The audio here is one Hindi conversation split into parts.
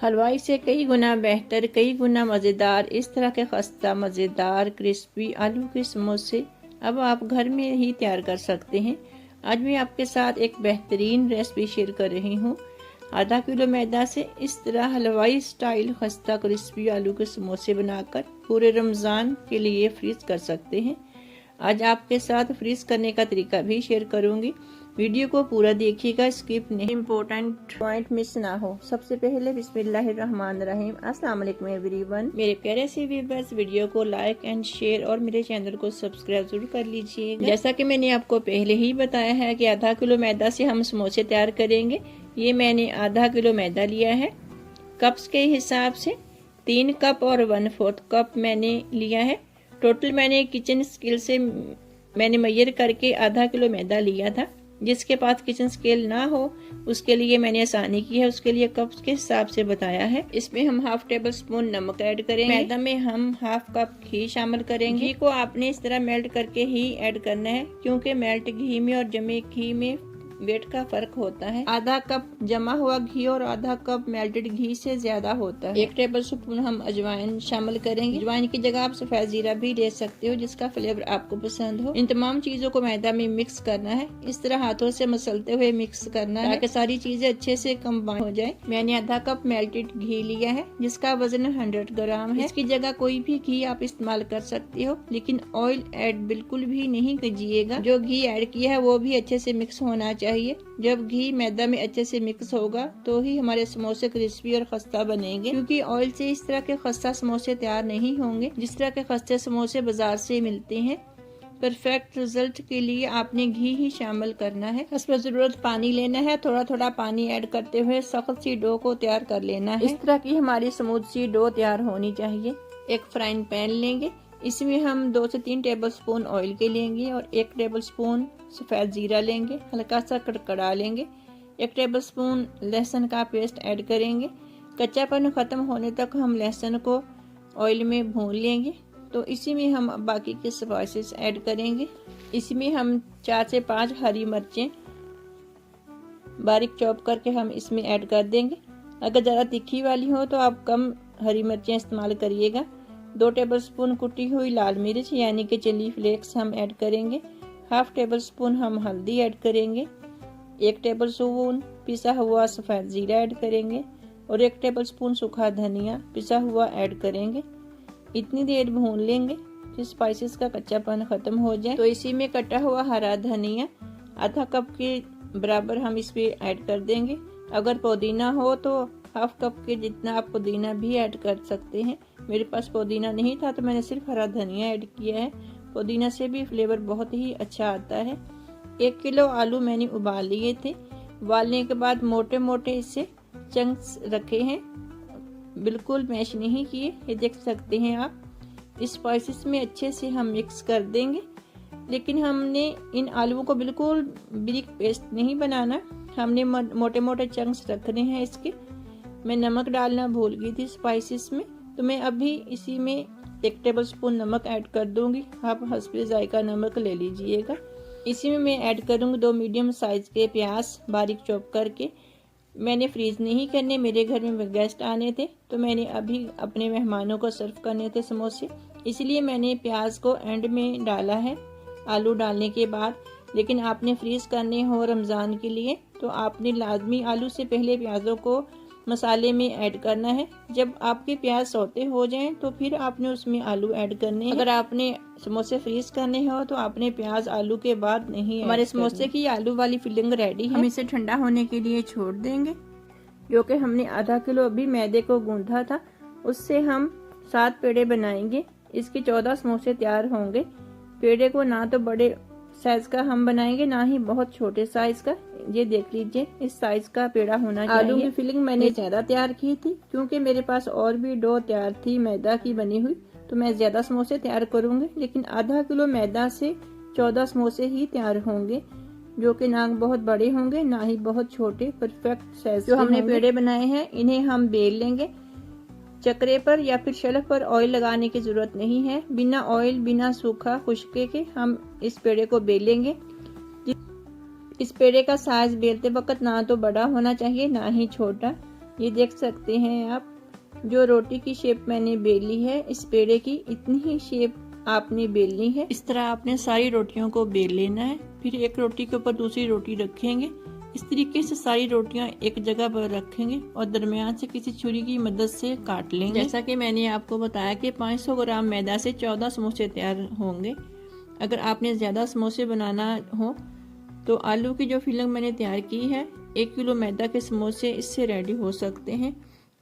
हलवाई से कई गुना बेहतर, कई गुना मज़ेदार इस तरह के खस्ता मज़ेदार क्रिस्पी आलू के समोसे अब आप घर में ही तैयार कर सकते हैं। आज मैं आपके साथ एक बेहतरीन रेसिपी शेयर कर रही हूँ। आधा किलो मैदा से इस तरह हलवाई स्टाइल खस्ता क्रिस्पी आलू के समोसे बनाकर पूरे रमज़ान के लिए फ्रीज कर सकते हैं। आज आपके साथ फ्रीज करने का तरीका भी शेयर करूँगी। वीडियो को पूरा देखिएगा, स्किप नहीं, इम्पोर्टेंट पॉइंट मिस ना हो। सबसे पहले बिस्मिल्लाहिर्रहमानिर्रहीम, अस्सलाम वालेकुम एवरीवन। मेरे प्यारे से व्यूअर्स, वीडियो को लाइक एंड शेयर और मेरे चैनल को सब्सक्राइब जरूर कर लीजिएगा। जैसा कि मैंने आपको पहले ही बताया है कि आधा किलो मैदा से हम समोसे तैयार करेंगे। ये मैंने आधा किलो मैदा लिया है। कप्स के हिसाब से 3 कप और 1/4 कप मैंने लिया है। टोटल मैंने किचन स्केल से मैंने मेजर करके आधा किलो मैदा लिया था। जिसके पास किचन स्केल ना हो उसके लिए मैंने आसानी की है, उसके लिए कप्स के हिसाब से बताया है। इसमें हम 1/2 टेबल स्पून नमक ऐड करेंगे। मैदा में हम 1/2 कप घी शामिल करेंगे। घी को आपने इस तरह मेल्ट करके ही ऐड करना है, क्योंकि मेल्ट घी में और जमे घी में वेट का फर्क होता है। आधा कप जमा हुआ घी और आधा कप मेल्टेड घी से ज्यादा होता है। 1 टेबल स्पून हम अजवाइन शामिल करेंगे। अजवाइन की जगह आप सफेद जीरा भी ले सकते हो, जिसका फ्लेवर आपको पसंद हो। इन तमाम चीजों को मैदा में मिक्स करना है। इस तरह हाथों से मसलते हुए मिक्स करना है ताकि सारी चीजें अच्छे से कंबाइन हो जाए। मैंने आधा कप मेल्टेड घी लिया है, जिसका वजन 100 ग्राम है। इसकी जगह कोई भी घी आप इस्तेमाल कर सकते हो, लेकिन ऑयल ऐड बिल्कुल भी नहीं कीजिएगा। जो घी ऐड किया है वो भी अच्छे से मिक्स होना चाहिए। जब घी मैदा में अच्छे से मिक्स होगा तो ही हमारे समोसे क्रिस्पी और खस्ता बनेंगे, क्योंकि ऑयल से इस तरह के खस्ता समोसे तैयार नहीं होंगे जिस तरह के खस्ते समोसे बाजार से मिलते हैं। परफेक्ट रिजल्ट के लिए आपने घी ही शामिल करना है। हस्ब जरूरत पानी लेना है। थोड़ा थोड़ा पानी ऐड करते हुए सख्त सी डो को तैयार कर लेना है। इस तरह की हमारी स्मूथ सी डो तैयार होनी चाहिए। एक फ्राइंग पैन लेंगे, इसमें हम 2 से 3 टेबल स्पून ऑयल के लेंगे और 1 टेबल स्पून सफ़ेद जीरा लेंगे। हल्का सा कड़कड़ा लेंगे। 1 टेबल स्पून लहसुन का पेस्ट ऐड करेंगे। कच्चापन ख़त्म होने तक हम लहसुन को ऑयल में भून लेंगे। तो इसी में हम बाकी के स्पाइसेस ऐड करेंगे। इसमें हम 4 से 5 हरी मिर्चें बारीक चॉप करके हम इसमें ऐड कर देंगे। अगर ज़्यादा तीखी वाली हो तो आप कम हरी मिर्चें इस्तेमाल करिएगा। 2 टेबल स्पून कुटी हुई लाल मिर्च यानी कि चिली फ्लेक्स हम ऐड करेंगे। 1/2 टेबल स्पून हम हल्दी ऐड करेंगे। 1 टेबल स्पून पिसा हुआ सफ़ेद जीरा ऐड करेंगे और 1 टेबल स्पून सूखा धनिया पिसा हुआ ऐड करेंगे। इतनी देर भून लेंगे कि स्पाइसेस का कच्चापन ख़त्म हो जाए। तो इसी में कटा हुआ हरा धनिया आधा कप के बराबर हम इस पे ऐड कर देंगे। अगर पुदीना हो तो 1/2 कप के जितना आप पुदीना भी ऐड कर सकते हैं। मेरे पास पुदीना नहीं था तो मैंने सिर्फ हरा धनिया ऐड किया है। पुदीना से भी फ्लेवर बहुत ही अच्छा आता है। 1 किलो आलू मैंने उबाल लिए थे। उबालने के बाद मोटे मोटे इससे चंक्स रखे हैं, बिल्कुल मैश नहीं किए। ये देख सकते हैं आप। इस स्पाइसेस में अच्छे से हम मिक्स कर देंगे, लेकिन हमने इन आलूओं को बिल्कुल बारीक पेस्ट नहीं बनाना। हमने मोटे मोटे चंक्स रखने हैं इसके। मैं नमक डालना भूल गई थी स्पाइसेस में, तो मैं अभी इसी में 1 टेबल स्पून नमक ऐड कर दूंगी। आप हस्बे जायका नमक ले लीजिएगा। इसी में मैं ऐड करूंगी 2 मीडियम साइज के प्याज बारीक चॉप करके। मैंने फ्रीज नहीं करने, मेरे घर में गेस्ट आने थे तो मैंने अभी अपने मेहमानों को सर्व करने थे समोसे, इसलिए मैंने प्याज को एंड में डाला है आलू डालने के बाद। लेकिन आपने फ्रीज करने हो रमज़ान के लिए तो आपने लाजमी आलू से पहले प्याज़ों को मसाले में ऐड करना है। जब आपके प्याज सौते हो जाएं तो फिर आपने उसमें आलू ऐड करने हैं। अगर आपने समोसे फ्रीज करने हो तो आपने प्याज आलू के बाद नहीं। हमारे समोसे की आलू वाली फिलिंग रेडी है। हम इसे ठंडा होने के लिए छोड़ देंगे। जो कि हमने आधा किलो अभी मैदे को गूंथा था, उससे हम 7 पेड़े बनाएंगे। इसके 14 समोसे तैयार होंगे। पेड़े को ना तो बड़े साइज का हम बनाएंगे, ना ही बहुत छोटे साइज का। ये देख लीजिए, इस साइज का पेड़ा होना चाहिए। आलू की फिलिंग मैंने ज्यादा तैयार की थी, क्योंकि मेरे पास और भी डो तैयार थी मैदा की बनी हुई, तो मैं ज्यादा समोसे तैयार करूंगी। लेकिन आधा किलो मैदा से 14 समोसे ही तैयार होंगे, जो कि ना बहुत बड़े होंगे ना ही बहुत छोटे, परफेक्ट साइज। जो हमने पेड़े बनाए हैं इन्हें हम बेल लेंगे। चक्रे पर या फिर शेल्फ पर ऑयल लगाने की जरूरत नहीं है। बिना ऑयल बिना सूखा खुशके के हम इस पेड़े को बेलेंगे। इस पेड़े का साइज बेलते वक्त ना तो बड़ा होना चाहिए ना ही छोटा, ये देख सकते हैं आप, जो रोटी की शेप मैंने बेली है इस पेड़े की, इतनी ही शेप आपने बेलनी है। इस तरह आपने सारी रोटियों को बेल लेना है। फिर एक रोटी के ऊपर दूसरी रोटी रखेंगे। इस तरीके से सारी रोटियां एक जगह पर रखेंगे और दरमियान से किसी छुरी की मदद से काट लेंगे। जैसा कि मैंने आपको बताया कि 500 ग्राम मैदा से 14 समोसे तैयार होंगे। अगर आपने ज़्यादा समोसे बनाना हो तो आलू की जो फिलिंग मैंने तैयार की है, 1 किलो मैदा के समोसे इससे रेडी हो सकते हैं।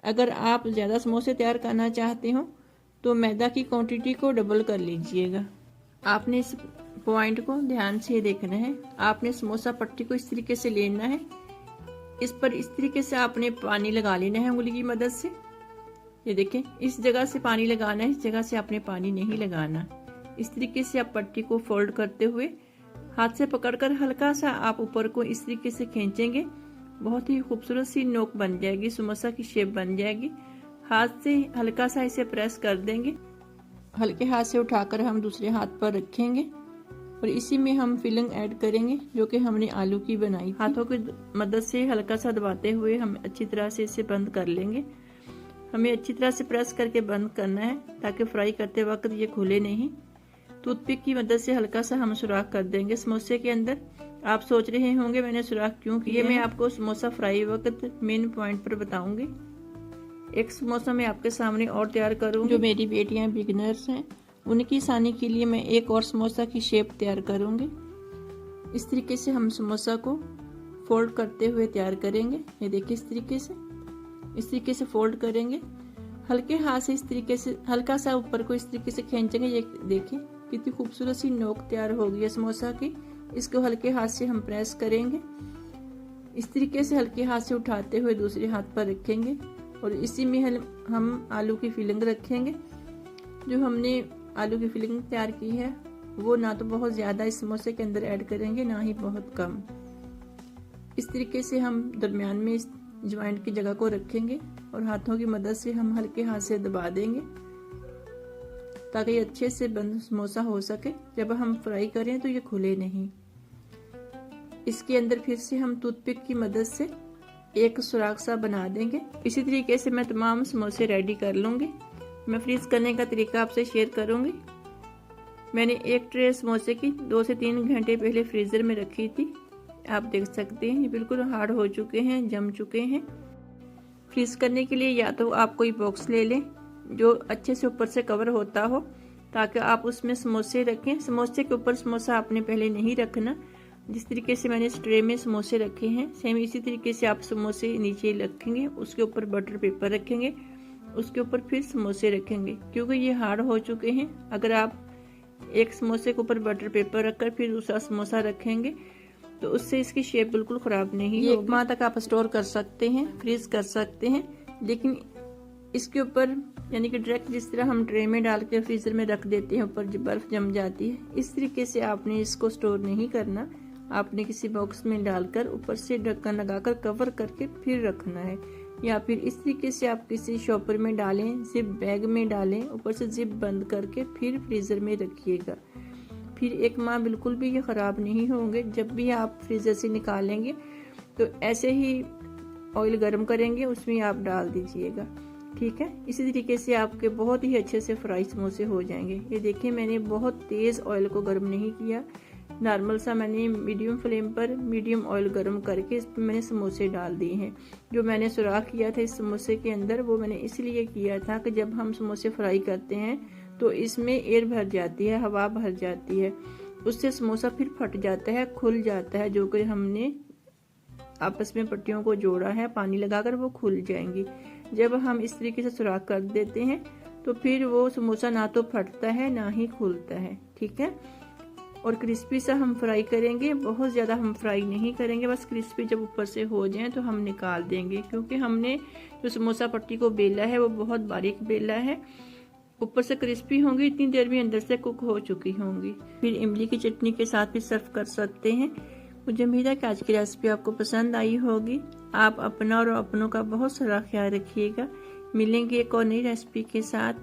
अगर आप ज़्यादा समोसे तैयार करना चाहते हो तो मैदा की क्वांटिटी को डबल कर लीजिएगा। आपने इस पॉइंट को ध्यान से देखना है। आपने समोसा पट्टी को इस तरीके से लेना है, इस पर इस तरीके से आपने पानी लगा लेना है उंगली की मदद से। ये देखें, इस जगह से पानी लगाना है, इस जगह से आपने पानी नहीं लगाना। इस तरीके से आप पट्टी को फोल्ड करते हुए हाथ से पकड़कर हल्का सा आप ऊपर को इस तरीके से खींचेंगे। बहुत ही खूबसूरत सी नोक बन जाएगी, समोसा की शेप बन जाएगी। हाथ से हल्का सा इसे प्रेस कर देंगे। हल्के हाथ से उठाकर हम दूसरे हाथ पर रखेंगे और इसी में हम फिलिंग ऐड करेंगे जो कि हमने आलू की बनाई। हाथों की मदद से हल्का सा दबाते हुए हम अच्छी तरह से इसे बंद कर लेंगे। हमें अच्छी तरह से प्रेस करके बंद करना है ताकि फ्राई करते वक्त ये खुले नहीं। टूथपिक की मदद से हल्का सा हम सुराख कर देंगे समोसे के अंदर। आप सोच रहे होंगे मैंने सुराख क्यों किया, मैं आपको समोसा फ्राई वक्त मेन पॉइंट पर बताऊंगी। एक समोसा मैं आपके सामने और तैयार करूंगी। जो मेरी बेटियां बिगिनर्स हैं उनकी आसानी के लिए मैं एक और समोसा की शेप तैयार करूंगी। इस तरीके से हम समोसा को फोल्ड करते हुए तैयार करेंगे। ये देखिए, इस तरीके से फोल्ड करेंगे। हल्के हाथ से इस तरीके से हल्का सा ऊपर को इस तरीके से खींचेंगे। ये देखिए कितनी खूबसूरत सी नोक तैयार हो गई है समोसा की। इसको हल्के हाथ से हम प्रेस करेंगे। इस तरीके से हल्के हाथ से उठाते हुए दूसरे हाथ पर रखेंगे और इसी में हम आलू की फिलिंग रखेंगे। जो हमने आलू की फिलिंग तैयार की है वो ना तो बहुत ज़्यादा इस समोसे के अंदर ऐड करेंगे, ना ही बहुत कम। इस तरीके से हम दरमियान में इस ज्वाइंट की जगह को रखेंगे और हाथों की मदद से हम हल्के हाथ से दबा देंगे ताकि ये अच्छे से बंद समोसा हो सके। जब हम फ्राई करें तो ये खुले नहीं। इसके अंदर फिर से हम टूथपिक की मदद से एक सुराख सा बना देंगे। इसी तरीके से मैं तमाम समोसे रेडी कर लूंगी। मैं फ्रीज करने का तरीका आपसे शेयर करूंगी। मैंने एक ट्रे समोसे की 2 से 3 घंटे पहले फ्रीजर में रखी थी। आप देख सकते हैं ये बिल्कुल हार्ड हो चुके हैं, जम चुके हैं। फ्रीज करने के लिए या तो आप कोई बॉक्स ले लें जो अच्छे से ऊपर से कवर होता हो ताकि आप उसमें समोसे रखें। समोसे के ऊपर समोसा आपने पहले नहीं रखना। जिस तरीके से मैंने इस ट्रे में समोसे रखे हैं सेम इसी तरीके से आप समोसे नीचे रखेंगे, उसके ऊपर बटर पेपर रखेंगे, उसके ऊपर फिर समोसे रखेंगे। क्योंकि ये हार्ड हो चुके हैं, अगर आप एक समोसे के ऊपर बटर पेपर रखकर फिर दूसरा समोसा रखेंगे तो उससे इसकी शेप बिल्कुल ख़राब नहीं होगी। 1 माह तक आप स्टोर कर सकते हैं, फ्रीज कर सकते हैं। लेकिन इसके ऊपर यानी कि डायरेक्ट जिस तरह हम ट्रे में डाल के फ्रीजर में रख देते हैं, ऊपर बर्फ जम जाती है, इस तरीके से आपने इसको स्टोर नहीं करना। आपने किसी बॉक्स में डालकर ऊपर से ढक्कन लगाकर कवर करके फिर रखना है। या फिर इस तरीके से आप किसी शॉपर में डालें, जिप बैग में डालें, ऊपर से जिप बंद करके फिर फ्रीजर में रखिएगा। फिर 1 माह बिल्कुल भी ये ख़राब नहीं होंगे। जब भी आप फ्रीजर से निकालेंगे तो ऐसे ही ऑयल गर्म करेंगे, उसमें आप डाल दीजिएगा। ठीक है, इसी तरीके से आपके बहुत ही अच्छे से फ्राई समोसे हो जाएंगे। ये देखिए, मैंने बहुत तेज़ ऑयल को गर्म नहीं किया, नॉर्मल सा मैंने मीडियम फ्लेम पर मीडियम ऑयल गर्म करके इस पर मैंने समोसे डाल दिए हैं। जो मैंने सुराख किया था इस समोसे के अंदर वो मैंने इसलिए किया था कि जब हम समोसे फ्राई करते हैं तो इसमें एयर भर जाती है, हवा भर जाती है, उससे समोसा फिर फट जाता है, खुल जाता है। जो कि हमने आपस में पट्टियों को जोड़ा है पानी लगाकर, वो खुल जाएंगी। जब हम इस तरीके से सुराख कर देते हैं तो फिर वो समोसा ना तो फटता है ना ही खुलता है। ठीक है, और क्रिस्पी सा हम फ्राई करेंगे, बहुत ज़्यादा हम फ्राई नहीं करेंगे, बस क्रिस्पी जब ऊपर से हो जाए तो हम निकाल देंगे। क्योंकि हमने जो समोसा पट्टी को बेला है वो बहुत बारीक बेला है। ऊपर से क्रिस्पी होंगी, इतनी देर में अंदर से कुक हो चुकी होंगी। फिर इमली की चटनी के साथ भी सर्व कर सकते हैं। मुझे उम्मीद है कि आज की रेसिपी आपको पसंद आई होगी। आप अपना और अपनों का बहुत सारा ख्याल रखिएगा। मिलेंगे एक और नई रेसिपी के साथ।